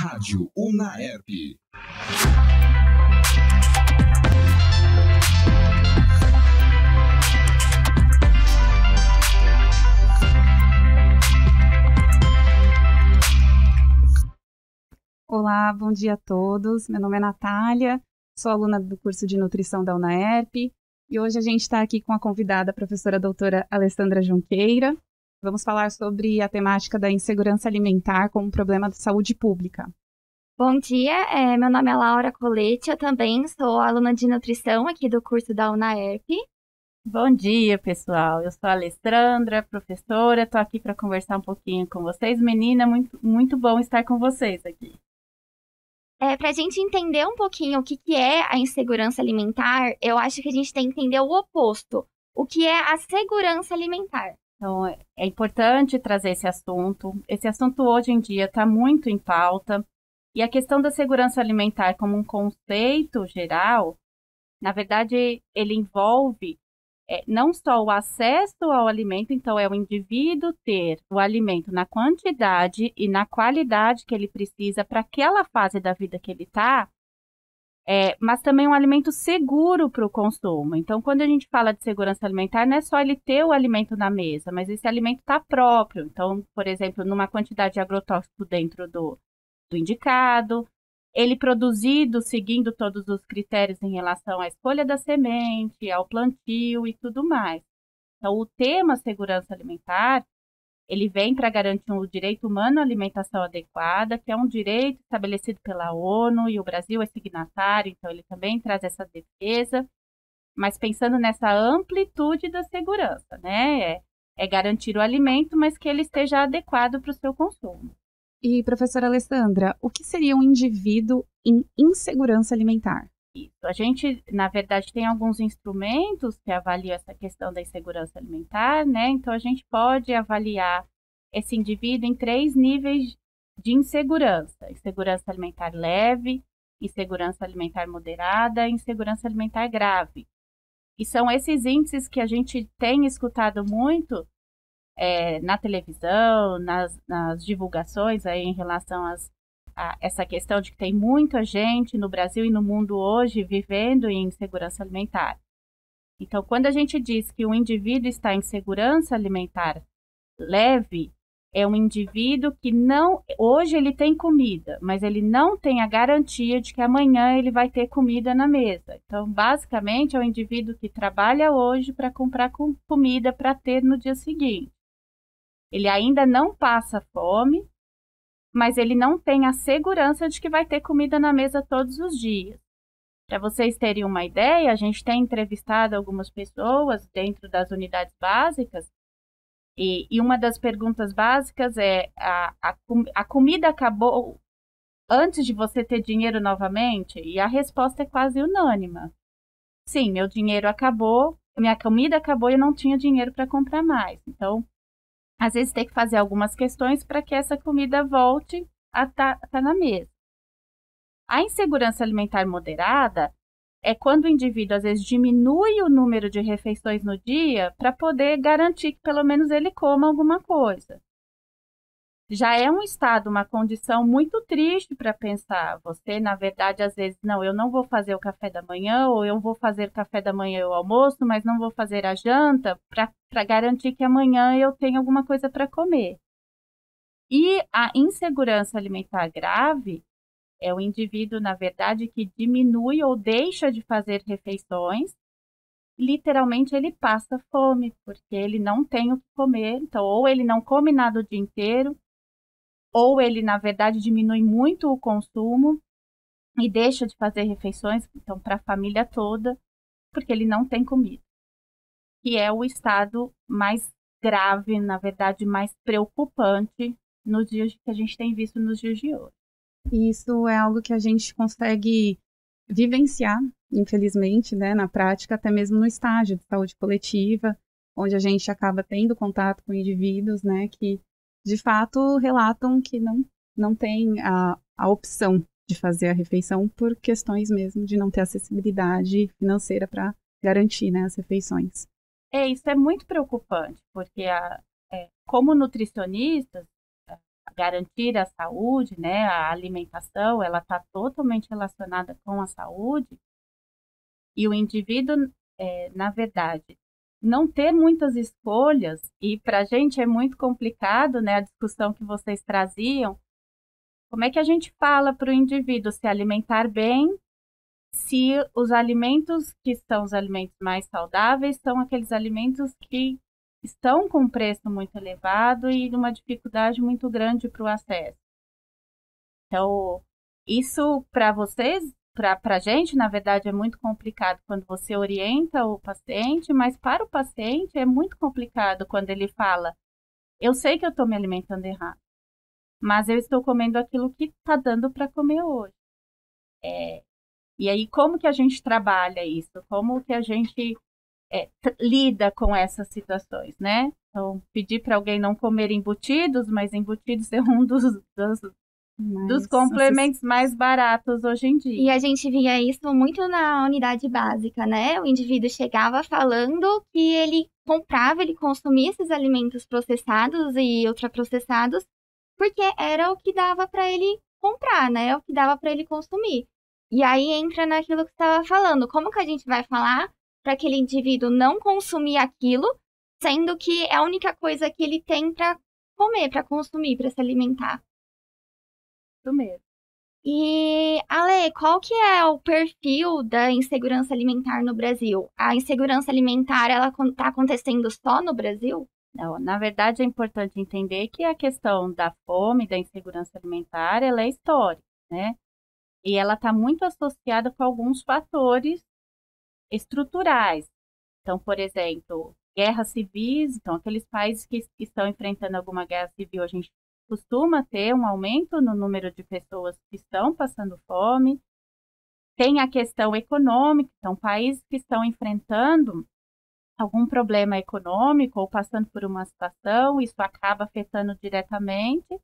Rádio Unaerp. Olá, bom dia a todos. Meu nome é Natália, sou aluna do curso de nutrição da Unaerp e hoje a gente está aqui com a convidada, a professora doutora Alessandra Junqueira. Vamos falar sobre a temática da insegurança alimentar como problema de saúde pública. Bom dia, meu nome é Laura Colete, eu também sou aluna de nutrição aqui do curso da Unaerp. Bom dia, pessoal. Eu sou a Alessandra, professora, estou aqui para conversar um pouquinho com vocês. Menina, muito bom estar com vocês aqui. Para a gente entender um pouquinho o que é a insegurança alimentar, eu acho que a gente tem que entender o oposto. O que é a segurança alimentar? Então, é importante trazer esse assunto. Esse assunto hoje em dia está muito em pauta. E a questão da segurança alimentar como um conceito geral, na verdade, ele envolve não só o acesso ao alimento, então é o indivíduo ter o alimento na quantidade e na qualidade que ele precisa para aquela fase da vida que ele está, mas também um alimento seguro para o consumo. Então, quando a gente fala de segurança alimentar, não é só ele ter o alimento na mesa, mas esse alimento está próprio. Então, por exemplo, numa quantidade de agrotóxico dentro do indicado, ele produzido seguindo todos os critérios em relação à escolha da semente, ao plantio e tudo mais. Então, o tema segurança alimentar, ele vem para garantir o direito humano à alimentação adequada, que é um direito estabelecido pela ONU, e o Brasil é signatário, então ele também traz essa defesa, mas pensando nessa amplitude da segurança, né? É garantir o alimento, mas que ele esteja adequado para o seu consumo. E, professora Alessandra, o que seria um indivíduo em insegurança alimentar? Isso. A gente, na verdade, tem alguns instrumentos que avaliam essa questão da insegurança alimentar, né? Então, a gente pode avaliar esse indivíduo em 3 níveis de insegurança. Insegurança alimentar leve, insegurança alimentar moderada e insegurança alimentar grave. E são esses índices que a gente tem escutado muito na televisão, nas divulgações aí em relação a essa questão de que tem muita gente no Brasil e no mundo hoje vivendo em insegurança alimentar. Então, quando a gente diz que o indivíduo está em segurança alimentar leve, é um indivíduo que hoje ele tem comida, mas ele não tem a garantia de que amanhã ele vai ter comida na mesa. Então, basicamente, é um indivíduo que trabalha hoje para comprar comida para ter no dia seguinte. Ele ainda não passa fome, mas ele não tem a segurança de que vai ter comida na mesa todos os dias. Para vocês terem uma ideia, a gente tem entrevistado algumas pessoas dentro das unidades básicas e uma das perguntas básicas é: a comida acabou antes de você ter dinheiro novamente? E a resposta é quase unânime. Sim, meu dinheiro acabou, minha comida acabou e eu não tinha dinheiro para comprar mais. Então, às vezes tem que fazer algumas questões para que essa comida volte a estar na mesa. A insegurança alimentar moderada é quando o indivíduo, às vezes, diminui o número de refeições no dia para poder garantir que pelo menos ele coma alguma coisa. Já é um estado, uma condição muito triste para pensar. Você, na verdade, às vezes, não, eu não vou fazer o café da manhã, ou eu vou fazer café da manhã e o almoço, mas não vou fazer a janta para garantir que amanhã eu tenha alguma coisa para comer. E a insegurança alimentar grave é o indivíduo, na verdade, que diminui ou deixa de fazer refeições. Literalmente, ele passa fome, porque ele não tem o que comer. Então, ou ele não come nada o dia inteiro, ou ele, na verdade, diminui muito o consumo e deixa de fazer refeições, então, para a família toda, porque ele não tem comida. Que é o estado mais grave, na verdade, mais preocupante nos dias que a gente tem visto nos dias de hoje. Isso é algo que a gente consegue vivenciar, infelizmente, né, na prática, até mesmo no estágio de saúde coletiva, onde a gente acaba tendo contato com indivíduos, né, que de fato relatam que não tem a opção de fazer a refeição por questões mesmo de não ter acessibilidade financeira para garantir, né, as refeições. Isso é muito preocupante, porque como nutricionistas, garantir a saúde, né, a alimentação, ela está totalmente relacionada com a saúde, e o indivíduo, na verdade, não ter muitas escolhas, e para a gente é muito complicado, né, a discussão que vocês traziam, como é que a gente fala para o indivíduo se alimentar bem, se os alimentos que são os alimentos mais saudáveis são aqueles alimentos que estão com um preço muito elevado e uma dificuldade muito grande para o acesso. Então, isso para vocês, para a gente, na verdade, é muito complicado quando você orienta o paciente, mas para o paciente é muito complicado quando ele fala, eu sei que eu estou me alimentando errado, mas eu estou comendo aquilo que está dando para comer hoje. E aí, como que a gente trabalha isso? Como que a gente lida com essas situações, né? Então, pedir para alguém não comer embutidos, mas embutidos é um dos complementos mais baratos hoje em dia. E a gente via isso muito na unidade básica, né? O indivíduo chegava falando que ele comprava, ele consumia esses alimentos processados e ultraprocessados, porque era o que dava para ele comprar, né? O que dava para ele consumir. E aí entra naquilo que você estava falando. Como que a gente vai falar para aquele indivíduo não consumir aquilo, sendo que é a única coisa que ele tem para comer, para consumir, para se alimentar? Isso mesmo. E, Ale, qual que é o perfil da insegurança alimentar no Brasil? A insegurança alimentar, ela está acontecendo só no Brasil? Não, na verdade, é importante entender que a questão da fome, da insegurança alimentar, ela é histórica, né? E ela está muito associada com alguns fatores estruturais. Então, por exemplo, guerras civis, então aqueles países que estão enfrentando alguma guerra civil, a gente costuma ter um aumento no número de pessoas que estão passando fome. Tem a questão econômica, então países que estão enfrentando algum problema econômico ou passando por uma situação, isso acaba afetando diretamente.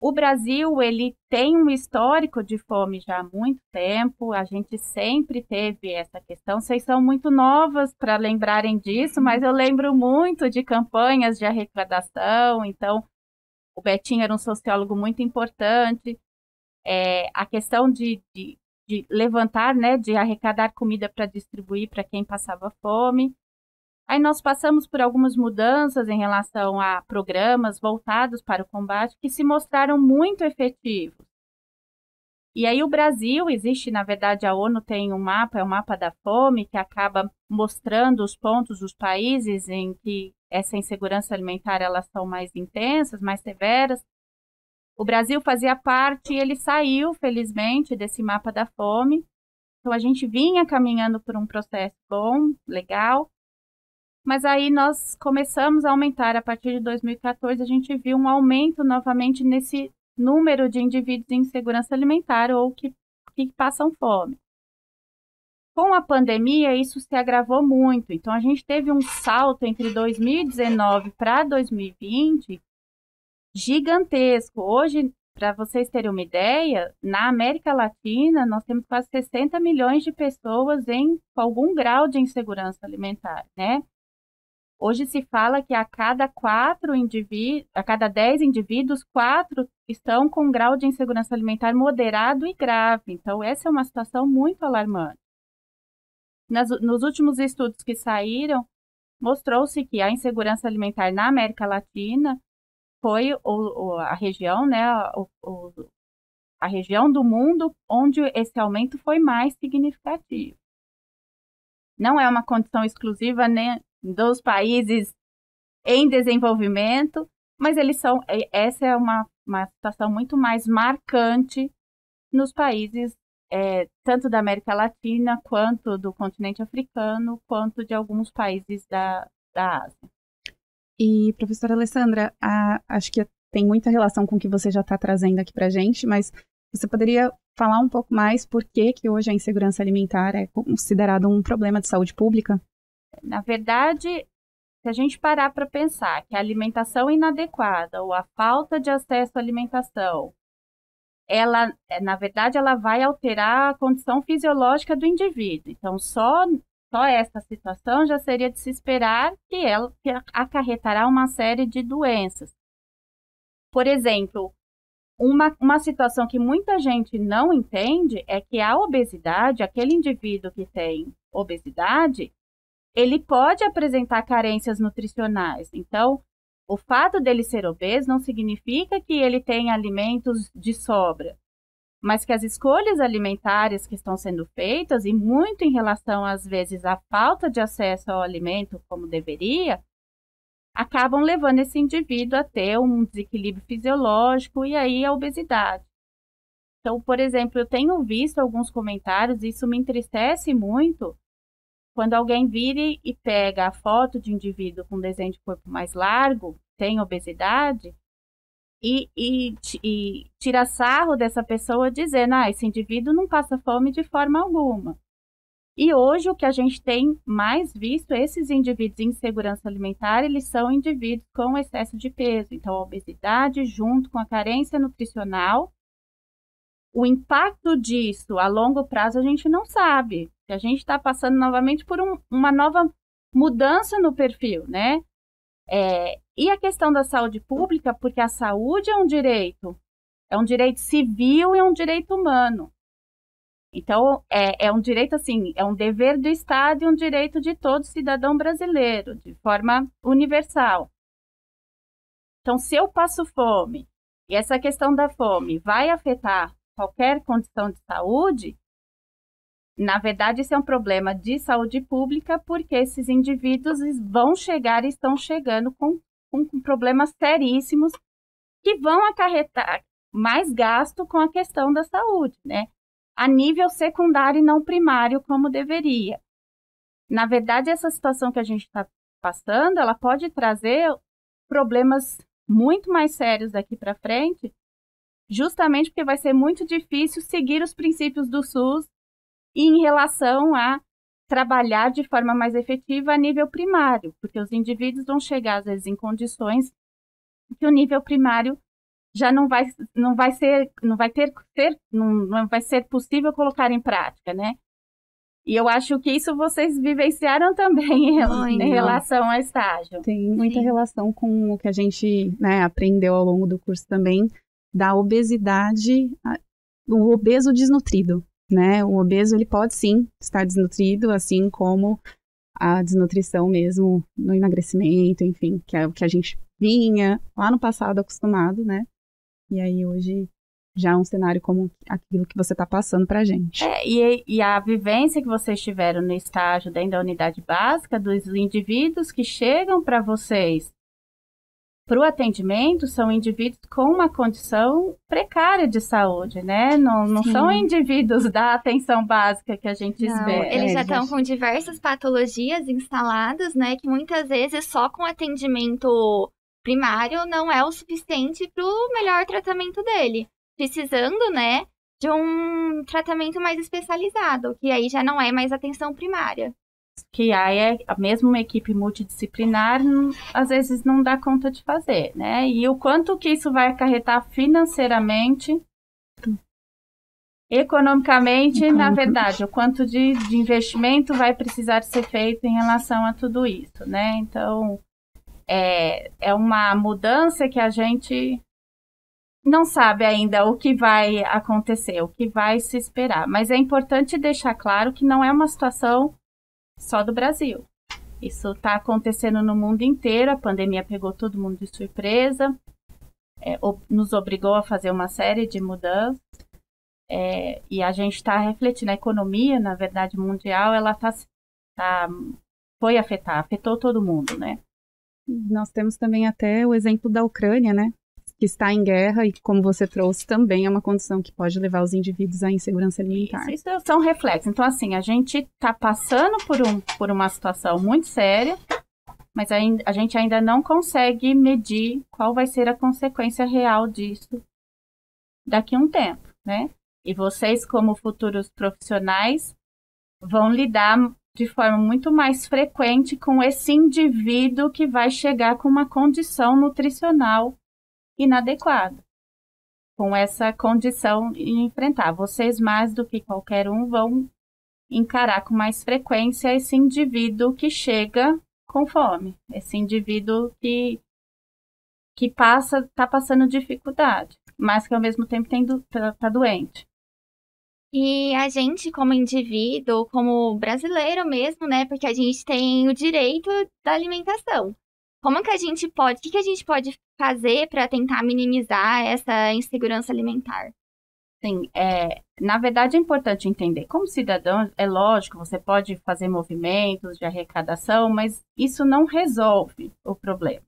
O Brasil, ele tem um histórico de fome já há muito tempo, a gente sempre teve essa questão. Vocês são muito novas para lembrarem disso, mas eu lembro muito de campanhas de arrecadação, então o Betinho era um sociólogo muito importante. A questão de levantar, né, de arrecadar comida para distribuir para quem passava fome. Aí nós passamos por algumas mudanças em relação a programas voltados para o combate que se mostraram muito efetivos. E aí o Brasil, existe, na verdade, a ONU tem um mapa, é o mapa da fome, que acaba mostrando os pontos dos países em que essa insegurança alimentar, elas são mais intensas, mais severas. O Brasil fazia parte e ele saiu, felizmente, desse mapa da fome. Então a gente vinha caminhando por um processo bom, legal. Mas aí nós começamos a aumentar, a partir de 2014, a gente viu um aumento novamente nesse número de indivíduos em insegurança alimentar ou que passam fome. Com a pandemia, isso se agravou muito. Então, a gente teve um salto entre 2019 para 2020 gigantesco. Hoje, para vocês terem uma ideia, na América Latina, nós temos quase 60 milhões de pessoas com algum grau de insegurança alimentar, né? Hoje se fala que a cada 10 indivíduos, 4 estão com um grau de insegurança alimentar moderado e grave. Então, essa é uma situação muito alarmante. Nos últimos estudos que saíram, mostrou-se que a insegurança alimentar na América Latina foi a região, né, a região do mundo onde esse aumento foi mais significativo. Não é uma condição exclusiva, né, dos países em desenvolvimento, mas essa é uma situação muito mais marcante nos países tanto da América Latina, quanto do continente africano, quanto de alguns países da Ásia. E, professora Alessandra, acho que tem muita relação com o que você já está trazendo aqui para a gente, mas você poderia falar um pouco mais por que hoje a insegurança alimentar é considerada um problema de saúde pública? Na verdade, se a gente parar para pensar que a alimentação inadequada ou a falta de acesso à alimentação, ela, na verdade, ela vai alterar a condição fisiológica do indivíduo. Então, só essa situação já seria de se esperar que ela acarretará uma série de doenças. por exemplo, uma situação que muita gente não entende é que a obesidade, aquele indivíduo que tem obesidade, ele pode apresentar carências nutricionais. Então, o fato dele ser obeso não significa que ele tenha alimentos de sobra, mas que as escolhas alimentares que estão sendo feitas, e muito em relação, às vezes, à falta de acesso ao alimento como deveria, acabam levando esse indivíduo a ter um desequilíbrio fisiológico e aí a obesidade. Então, por exemplo, eu tenho visto alguns comentários, e isso me entristece muito, quando alguém vira e pega a foto de um indivíduo com desenho de corpo mais largo, tem obesidade, e tira sarro dessa pessoa dizendo, esse indivíduo não passa fome de forma alguma. E hoje o que a gente tem mais visto, esses indivíduos em insegurança alimentar, eles são indivíduos com excesso de peso. Então, a obesidade junto com a carência nutricional, o impacto disso a longo prazo a gente não sabe. A gente está passando novamente por uma nova mudança no perfil, né? E a questão da saúde pública, porque a saúde é um direito civil e é um direito humano. Então, é um direito, assim, é um dever do Estado e um direito de todo cidadão brasileiro, de forma universal. Então, se eu passo fome, e essa questão da fome vai afetar qualquer condição de saúde, na verdade, esse é um problema de saúde pública, porque esses indivíduos vão chegar e estão chegando com problemas seríssimos que vão acarretar mais gasto com a questão da saúde, né? A nível secundário e não primário, como deveria. Na verdade, essa situação que a gente está passando, ela pode trazer problemas muito mais sérios daqui para frente, justamente porque vai ser muito difícil seguir os princípios do SUS em relação a trabalhar de forma mais efetiva a nível primário, porque os indivíduos vão chegar, às vezes, em condições que o nível primário já não vai ser possível colocar em prática, né? E eu acho que isso vocês vivenciaram também em relação ao estágio. Tem muita relação com o que a gente, né, aprendeu ao longo do curso também, da obesidade, o obeso desnutrido, né? O obeso, ele pode sim estar desnutrido, assim como a desnutrição mesmo no emagrecimento, enfim, que é o que a gente vinha lá no passado acostumado, né? E aí hoje já é um cenário como aquilo que você está passando para a gente. E a vivência que vocês tiveram no estágio dentro da unidade básica, dos indivíduos que chegam para vocês para o atendimento, são indivíduos com uma condição precária de saúde, né? Não são indivíduos da atenção básica que a gente espera. Eles já estão com diversas patologias instaladas, né? Que muitas vezes só com atendimento primário não é o suficiente para o melhor tratamento dele. Precisando, né, de um tratamento mais especializado, que aí já não é mais atenção primária. Que aí a mesma uma equipe multidisciplinar às vezes não dá conta de fazer, né? E o quanto que isso vai acarretar financeiramente, economicamente, na verdade, o quanto de investimento vai precisar ser feito em relação a tudo isso, né? Então, é uma mudança que a gente não sabe ainda o que vai acontecer, o que vai se esperar. Mas é importante deixar claro que não é uma situação só do Brasil. Isso está acontecendo no mundo inteiro, a pandemia pegou todo mundo de surpresa, nos obrigou a fazer uma série de mudanças, e a gente está refletindo. A economia, na verdade, mundial, ela afetou todo mundo, né? Nós temos também até o exemplo da Ucrânia, né? Que está em guerra e, como você trouxe, também é uma condição que pode levar os indivíduos à insegurança alimentar. Isso são reflexos. Então, assim, a gente está passando por uma situação muito séria, mas a gente ainda não consegue medir qual vai ser a consequência real disso daqui a um tempo, né? E vocês, como futuros profissionais, vão lidar de forma muito mais frequente com esse indivíduo que vai chegar com uma condição nutricional inadequado, com essa condição de enfrentar. Vocês, mais do que qualquer um, vão encarar com mais frequência esse indivíduo que chega com fome, esse indivíduo que que tá passando dificuldade, mas que ao mesmo tempo tá doente. E a gente, como indivíduo, como brasileiro mesmo, né? Porque a gente tem o direito da alimentação. Como que a gente pode, o que a gente pode fazer para tentar minimizar essa insegurança alimentar? Sim, na verdade é importante entender. Como cidadão, é lógico, você pode fazer movimentos de arrecadação, mas isso não resolve o problema.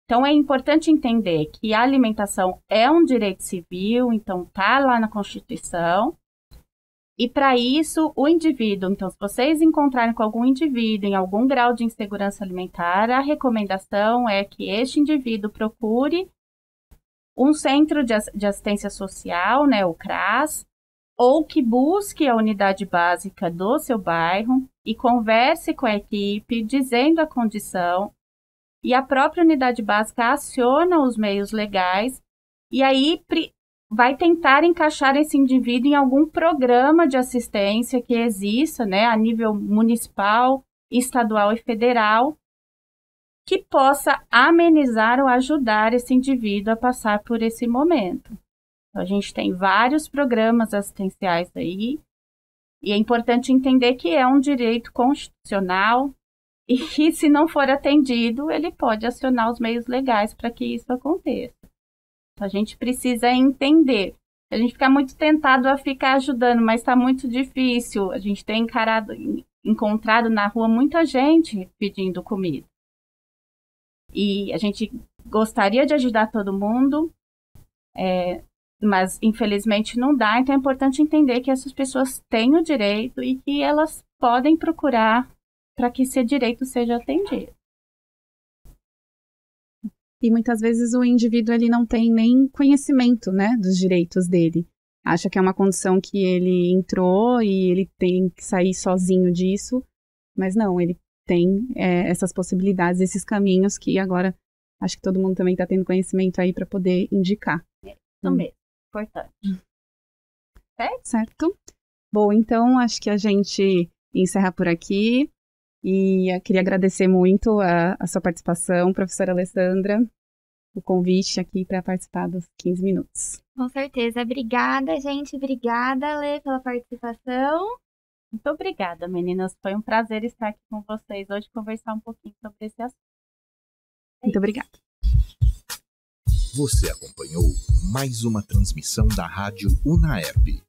Então, é importante entender que a alimentação é um direito civil, então está lá na Constituição. E, para isso, o indivíduo... Então, se vocês encontrarem com algum indivíduo em algum grau de insegurança alimentar, a recomendação é que este indivíduo procure um centro de assistência social, né, o CRAS, ou que busque a unidade básica do seu bairro e converse com a equipe, dizendo a condição. E a própria unidade básica aciona os meios legais e aí vai tentar encaixar esse indivíduo em algum programa de assistência que exista, né, a nível municipal, estadual e federal, que possa amenizar ou ajudar esse indivíduo a passar por esse momento. Então, a gente tem vários programas assistenciais aí e é importante entender que é um direito constitucional. E se não for atendido, ele pode acionar os meios legais para que isso aconteça. Então, a gente precisa entender. A gente fica muito tentado a ficar ajudando, mas está muito difícil. A gente tem encontrado na rua muita gente pedindo comida. E a gente gostaria de ajudar todo mundo, mas infelizmente não dá. Então, é importante entender que essas pessoas têm o direito e que elas podem procurar para que esse direito seja atendido. E muitas vezes o indivíduo ele não tem nem conhecimento, né, dos direitos dele. Acha que é uma condição que ele entrou e ele tem que sair sozinho disso, mas não, ele tem essas possibilidades, esses caminhos que agora acho que todo mundo também está tendo conhecimento aí para poder indicar. Isso mesmo, importante. Certo? Bom, então acho que a gente encerra por aqui. E eu queria agradecer muito a sua participação, professora Alessandra, o convite aqui para participar dos 15 minutos. Com certeza. Obrigada, gente. Obrigada, Lê, pela participação. Muito obrigada, meninas. Foi um prazer estar aqui com vocês hoje, conversar um pouquinho sobre esse assunto. Muito obrigada. Você acompanhou mais uma transmissão da Rádio Unaerp.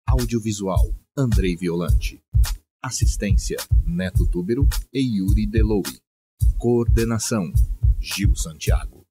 Audiovisual, Andrei Violante. Assistência, Neto Túbero e Yuri Deloui. Coordenação, Gil Santiago.